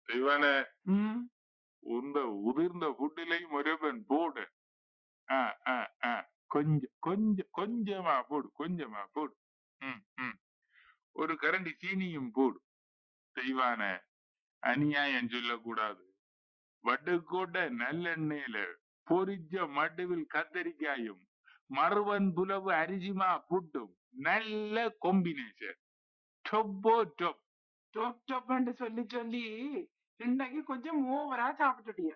தெய்வான ம் உந்த உதிர்ந்த புட்டிலையும் ஒருவன் போடு. ஆ, ஆ, ஆ. கொஞ்சமா போடு, கொஞ்சமா போடு. ம், ம். ஒரு கரண்டி சீனியும் போடு. தெய்வான அநியாயம் சொல்லக்கூடாது. வட்டுக்கோட்டை நல்லெண்ணெயில பொரிச்ச மட்டுவில் கத்தரிக்காயும் மறுவன் புலவு அரிசிமா புட்டும் நல்ல காம்பினேஷன். டொப்போ டொப். டொப் டொப்னு சொல்லி சொல்லி இன்னைக்கு கொஞ்சம் ஓவரா சாப்பிட்டுட்டிய.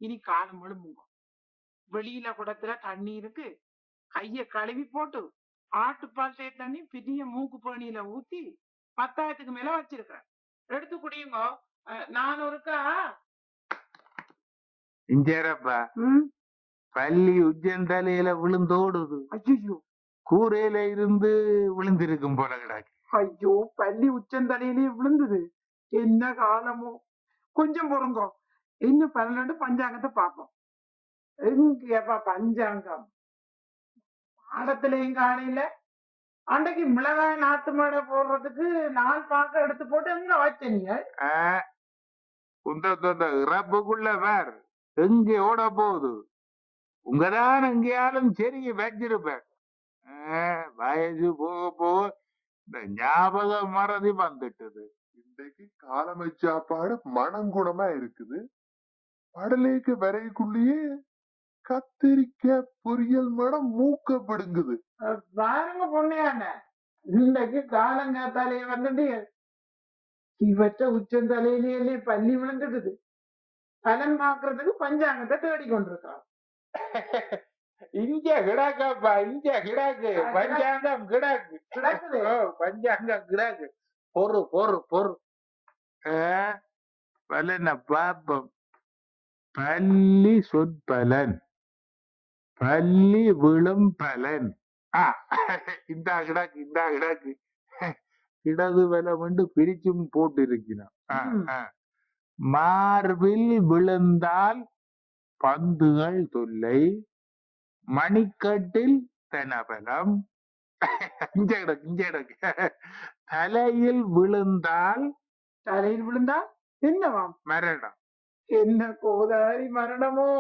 இனி காலம் முழுமுங்க வெளியில குடத்துல தண்ணி இருக்கு, கைய கழுவி போட்டு ஆட்டுப்பால் தண்ணி பெரிய மூக்கு பேணியில ஊத்தி 10,000க்கு மேல வச்சிருக்கிறேன். எடுத்து குடியுங்க. நான் ஒருக்கா இஞ்சேரப்பா பள்ளி உச்சந்தலையில விழுந்தோடுது. ஐயோ கூரையில இருந்து விழுந்திருக்கும் போல கிடாக்கு. ஐயோ பள்ளி உச்சந்தலையிலே விழுந்தது. என்ன காலமோ. கொஞ்சம் பொறுங்கோ, இன்னும் 12 பஞ்சாங்கத்தை பார்ப்போம். எங்கப்பா பஞ்சாங்கம் பாடத்திலையும் காணையில. அன்றைக்கு மிளகாய் நாத்து மேடை போடுறதுக்கு 4 பாக்க எடுத்து போட்டு எங்க வச்சீங்க? உந்த இறப்புக்குள்ள வேற எங்க ஓட போகுது. உங்கதான் எங்கேயாலும் சரி வச்சிருப்பேன். வயசு போக போக இந்த ஞாபக மறதி வந்துட்டது. இன்றைக்கு காலமை சாப்பாடு மனங்குணமா இருக்குது. படலேக்கு வரைக்குள்ளேயே கத்திரிக்காய் பொரியல் மனம் மூக்கப்படுங்குது. பாருங்க பொண்ணையான, இன்றைக்கு காலங்காத்தாலேயே வந்துட்டு இவற்ற உச்சந்தலையிலேயே பள்ளி விழுந்துடுது. பலன் பாக்குறதுக்கு பஞ்சாங்கத்தை தேடி கொண்டிருக்கான். இங்க கிடாக்கப்பா, இங்க கிடாக்கு பஞ்சாங்கம் கிடாக்கு கிடக்குது. பஞ்சாங்கம் கிடாக்கு. பொறு பொறு பொறு பலன பாப்பம். பள்ளி சொற்பலன், பள்ளி விழும் பலன். இந்த கிடாக்கு, இந்த கிடாக்கு இடது வலம் என்று பிரிச்சும் போட்டு இருக்கிறான். மார்பில் விழுந்தால் பந்துகள் தொல்லை, மணிக்கட்டில் தனபலம். இங்க கிடக்கு, இங்க கிடக்கு. தலையில் விழுந்தால் என்னவாம்? மரணம். என்ன கோதாரி மரணமோ?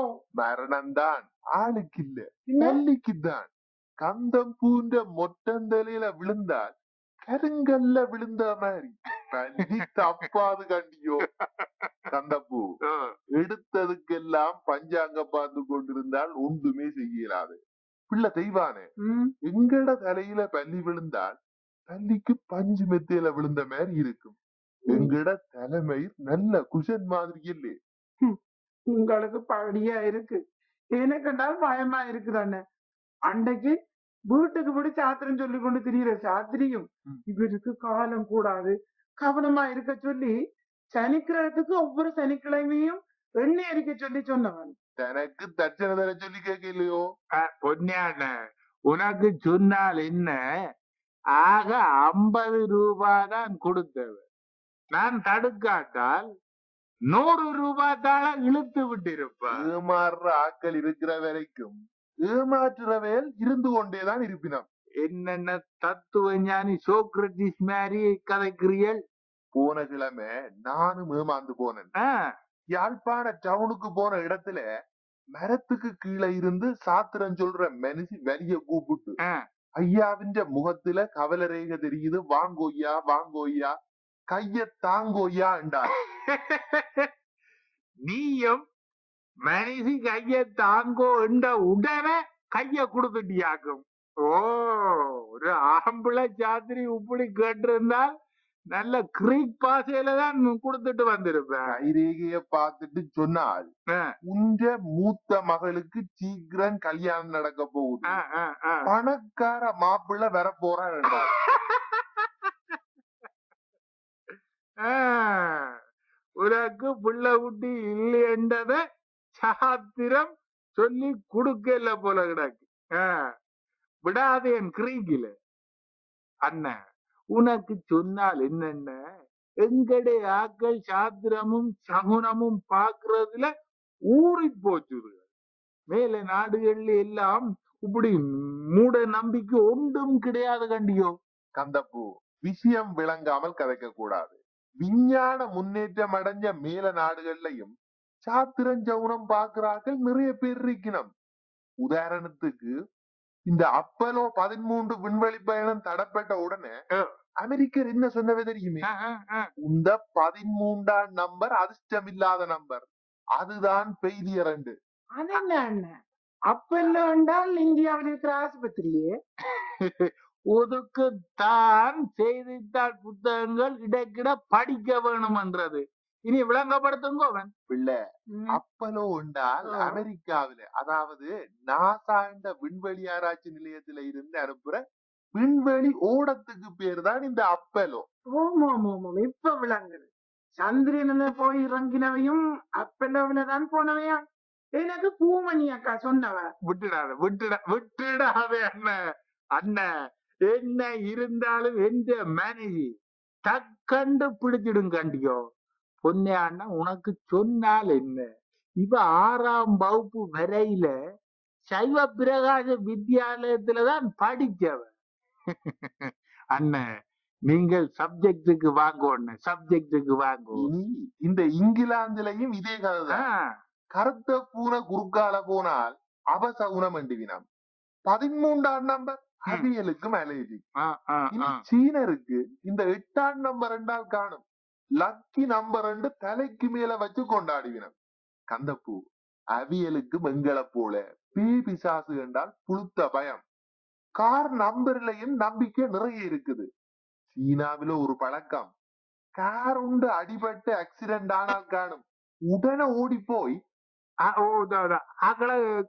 மரணம்தான் ஆளுக்கு இல்ல, பள்ளிக்குத்தான். கந்தம் பூண்ட மொட்டந்தலையில விழுந்தால் கருங்கல்ல விழுந்த மாதிரி பள்ளி தப்பாது கண்டியோ. கந்தப்பூ எடுத்ததுக்கெல்லாம் பஞ்சாங்க பார்த்து கொண்டிருந்தால் ஒன்றுமே செய்யலாது. பிள்ளை தெய்வானே, எங்கட தலையில பள்ளி விழுந்தால் பள்ளிக்கு பஞ்சு மெத்தையில விழுந்த மாதிரி இருக்கும். எங்கட தலைமை நல்ல குஷன் மாதிரி இல்லே. உங்களுக்கு படியா இருக்கு, எனக்குண்டால் பயமா இருக்குதானே. அன்றைக்கு வீட்டுக்கு விட சாத்திரம் சொல்லி கொண்டு திரியிற சாத்திரியும் இவருக்கு காலம் கூடாது கவனமா இருக்க சொல்லி சனிக்கிழத்துக்கு ஒவ்வொரு சனிக்கிழமையும் எண்ணெய் அரிக்க சொல்லி சொன்னவன். தனக்கு தட்சணை தர சொல்லி கேட்கலையோ? பொன்னியான உனக்கு சொன்னால் என்ன, ஆக 50 ரூபாய் தான் கொடுத்தவர். நான் தடுக்காட்டால் 100 ரூபாய் தாள இழுத்து விட்டிருப்பேன். ஏமாறுற ஆக்கள் இருக்கிற வரைக்கும் ஏமாற்றுறவேல் இருந்து கொண்டேதான் இருப்பினம். என்னென்ன தத்துவ ஞானி சோக்ரட்டிஸ் மாதிரி கதைக்கிறீர்கள். போன கிழமை நானும் ஏமாந்து போனேன். யாழ்ப்பாண டவுனுக்கு போன இடத்துல மரத்துக்கு கீழே இருந்து சாத்திரம் சொல்ற மனுஷி வலிய கூப்பிட்டு, ஐயாவின் முகத்துல கவலரேக தெரியுது, வாங்கோய்யா வாங்கோய்யா, கைய தாங்கோய்யா என்றார். நீயும் மனுஷி கைய தாங்கோ என்ற உடனே கைய கொடுத்துட்டியாக்கும். ஓ, ஒரு ஆம்பளை சாத்திரி இப்படி கேட்டிருந்தால் நல்ல கிரீக் பாசையில தான் கொடுத்துட்டு வந்திருப்பேன். கைரேகைய பார்த்துட்டு சொன்னால், உங்க மூத்த மகளுக்கு சீக்கிரம் கல்யாணம் நடக்க போகுது, பணக்கார மாப்பிள்ளை வர போறான் என்றார். உனக்கு பிள்ளை குட்டி இல்லை என்றத சாத்திரம் சொல்லி கொடுக்கல போல கிடக்கு. விடாதேன் கிரீக்கில. அண்ணன் உனக்கு சொன்னால் என்னென்ன, எங்கடைய ஆக்கள் சாத்திரமும் சகுனமும் பாக்குறதுல ஊறி போச்சு. மேல நாடுகள்ல எல்லாம் இப்படி மூட நம்பிக்கை ஒன்றும் கிடையாது கண்டியோ. கந்தப்பூ, விஷயம் விளங்காமல் கதைக்க கூடாது. விஞ்ஞான முன்னேற்றம் அடைஞ்ச மேல நாடுகள்லயும் சாத்திரஞ்சவுனம் பாக்குறார்கள் நிறைய பேர் இருக்கணும். உதாரணத்துக்கு இந்த அப்பலோ 13 விண்வெளி பயணம் தடப்பட்ட உடனே அமெரிக்கர் என்ன சொன்னவே தெரியுமே, இந்த 13ஆம் நம்பர் அதிர்ஷ்டமில்லாத நம்பர், அதுதான் பெய்திய 2. அது என்ன அண்ணன், அப்பல்ல என்றால் இந்தியாவில் இருக்கிற ஆஸ்பத்திரியே ஒதுக்குத்தான் செய்தித்தாள் புத்தகங்கள் இடைக்கிட படிக்க வேணும் என்றது. இனி விளங்கப்படுத்துங்க அவன் பிள்ளை. அப்பலோ என்றால் அமெரிக்காவில, அதாவது நாசா என்ற விண்வெளி ஆராய்ச்சி நிலையத்தில இருந்து அனுப்புற விண்வெளி ஓடத்துக்கு பேர் தான் இந்த அப்பலோ. இப்ப விளங்குது. சந்திரனில போய் இறங்கினவையும் அப்பலோவில தான் போனவையா? எனக்கு பூமணி அக்கா சொன்னவ. விட்டுடாதே அண்ணன் என்ன இருந்தாலும் எந்த மனைவி தக்கண்டு பிடிச்சிடும் கண்டியோ. பொன்னே அண்ணா உனக்கு சொன்னால் என்ன, இவ 6ஆம் வகுப்பு வரையில சைவ பிரகாச வித்தியாலயத்துலதான் படிச்சவ. அண்ணன் நீங்கள் சப்ஜெக்டுக்கு வாங்க, சப்ஜெக்டுக்கு வாங்க. இந்த இங்கிலாந்துலயும் இதே கதைதான். கருத்த பூனை குறுக்கால போனால் அவசகுணம் என்றுவினம். 13ஆம் நம்பர் அவியலுக்கும் அலேஜி. சீனருக்கு இந்த 8ஆம் நம்பர் என்றால் காணும் லக்கி நம்பர் என்று தலைக்கு மேல வச்சு கொண்டாடுவினம். கந்தப்பூ அவியலுக்கு வெங்கல போல, பீ பிசாசு என்றால் புழுத்த பயம். கார் நம்பர்லயும் நம்பிக்கை நிறைய இருக்குது. சீனாவில ஒரு பழக்கம், கார் உண்டு அடிபட்டு ஆக்சிடென்ட் ஆனால் காணும் உடனே ஓடி போய்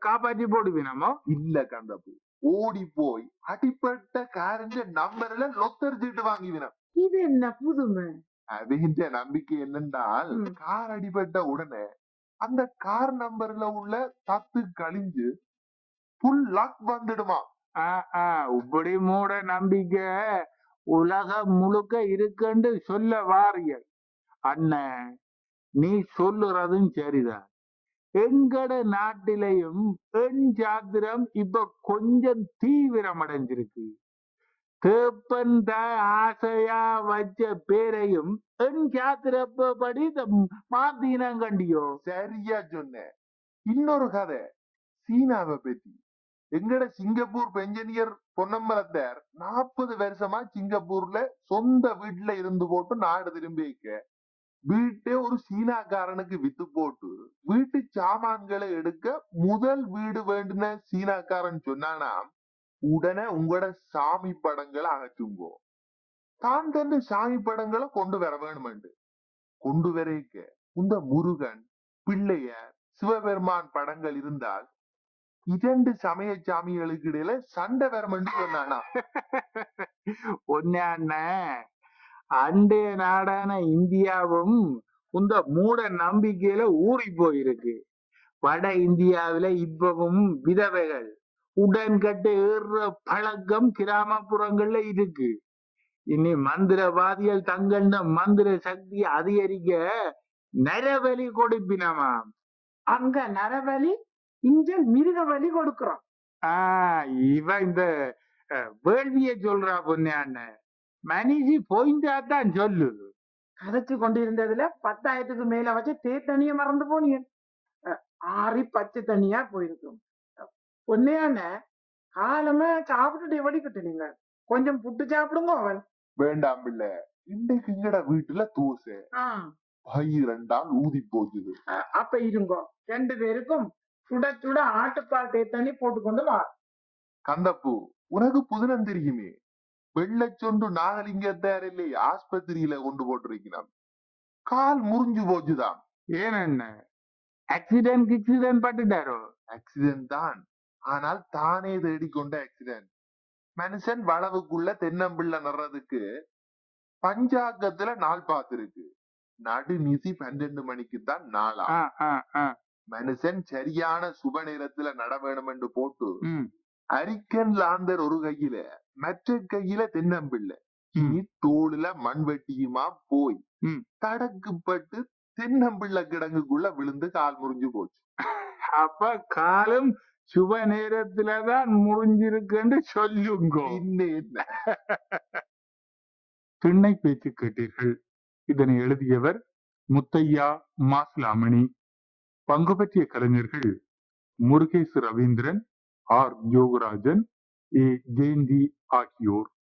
காப்பாற்றி போடுவினமோ. இல்ல கந்தப்பூ, ஓடி போய் அடிப்பட்ட காரஞ்ச நம்பர்ல லொத்தர் சீட்டு வாங்கிவினம். இது என்ன புதுமை? அப்படின்ற நம்பிக்கை என்னென்றால், கார் அடிபட்ட உடனே அந்த கார் நம்பர்ல உள்ள தத்து கழிஞ்சு புல் லக் வந்துடுமா. இப்படி மூட நம்பிக்கை உலகம் முழுக்க இருக்குன்னு சொல்ல வாரியல் அண்ணன். நீ சொல்லுறதும் சரிதான். எங்கட நாட்டிலையும் பெண் சாத்திரம் இப்ப கொஞ்சம் தீவிரம் அடைஞ்சிருக்கு. தேப்பன் ஆசையா வச்ச பேரையும் பெண் சாத்திரப்படி மாத்தினம் கண்டியோ. சரியா சொன்ன. இன்னொரு கதை சீனாவை பத்தி. எங்கட சிங்கப்பூர் பெஞ்சனியர் பொன்னம்பலத்தார் 40 வருஷமா சிங்கப்பூர்ல சொந்த வீட்டுல இருந்து போட்டு நாடு திரும்பி வைக்க வீட்டை ஒரு சீனாக்காரனுக்கு வித்து போட்டு வீட்டு சாமான்களை எடுக்க முதல் வீடு வேண்டுன சீனாக்காரன் சொன்னானாம், உடனே உங்களோட சாமி படங்களை அகற்றுங்கோ, தான் தந்து சாமி படங்களை கொண்டு வர வேணுமெண்டு. கொண்டு வரைக்க இந்த முருகன், பிள்ளையார், சிவபெருமான் படங்கள் இருந்தால் 2 சமய சாமிகளுக்கு இடையில சண்டை வரமென்று சொன்னானா. ஒன்னு அண்டைய நாடான இந்தியாவும் இந்த மூட நம்பிக்கையில ஊறி போயிருக்கு. வட இந்தியாவில இப்பவும் விதவைகள் உடன்கட்டு ஏறுற பழக்கம் கிராமப்புறங்கள்ல இருக்கு. இனி மந்திரவாதிகள் தங்கள் மந்திர சக்தி அதிகரிக்க நரபலி கொடுப்பினமாம். அங்க நரபலி, இங்க மிருக பலி கொடுக்கிறோம். இவ இந்த வேள்விய சொல்றா பொண்ணு. மனுஷி போய்தான் சொல்லு. கதைச்சு கொண்டிருந்ததுல 10,000க்கு மேல வச்சு தேத்தனிய மறந்து போனீங்க. ஆறி பச்சை தண்ணியா போயிருக்கும். பொன்னையான காலமா சாப்பிட்டுட்டு வடிக்கட்டு, நீங்க கொஞ்சம் புட்டு சாப்பிடுங்க. அவன் வேண்டாம் பிள்ளை, இன்னைக்கு எங்கட வீட்டுல தோசை பயிரண்டால் ஊதி போகுது. அப்ப இருங்கோ, 2 பேருக்கும் சுட சுட ஆட்டுப்பால் தேத்தண்ணி போட்டுக்கொண்டு வா. கந்தப்பூ, உனக்கு புதினம் தெரியுமே, வெள்ளச்சொண்டு நாகலிங்கத்தார் இல்லை ஆஸ்பத்திரியில கொண்டு போட்டிருக்கிறான். கால் முறிஞ்சு போச்சுதான். ஏன் என்ன ஆக்சிடென்ட் பட்டுட்டாரோ? ஆக்சிடென்ட் தான், ஆனால் தானே தேடிக்கொண்ட ஆக்சிடென்ட். மனுஷன் வளவுக்குள்ள தென்னம்பிள்ளை நடுறதுக்கு பஞ்சாங்கத்துல நாள் பார்த்திருக்கு. நடுநிசி 12 மணிக்கு தான் நாளா. மனுஷன் சரியான சுப நேரத்துல நட வேணும் என்று போட்டு அரிக்கன் லாந்தர் ஒரு கையில மற்ற கையில தென்னம்பிள்ளை, தோளுல மண்வெட்டியுமா போய் தடக்குப்பட்டு தென்னம்பிள்ளை கிடங்குக்குள்ள விழுந்து கால் முறிஞ்சு போச்சு. அப்ப காலம் சுப நேரத்துலதான் முறிஞ்சிருக்குன்னு சொல்லுங்க. என்ன திண்ணை பேச்சு கேட்டீர்கள். இதனை எழுதியவர் முத்தையா மாசிலாமணி. பங்கு பற்றிய கலைஞர்கள் முருகேசு ரவீந்திரன், ஆர் யோகராஜன், ஏ ஜெயந்தி ஆகியோர்.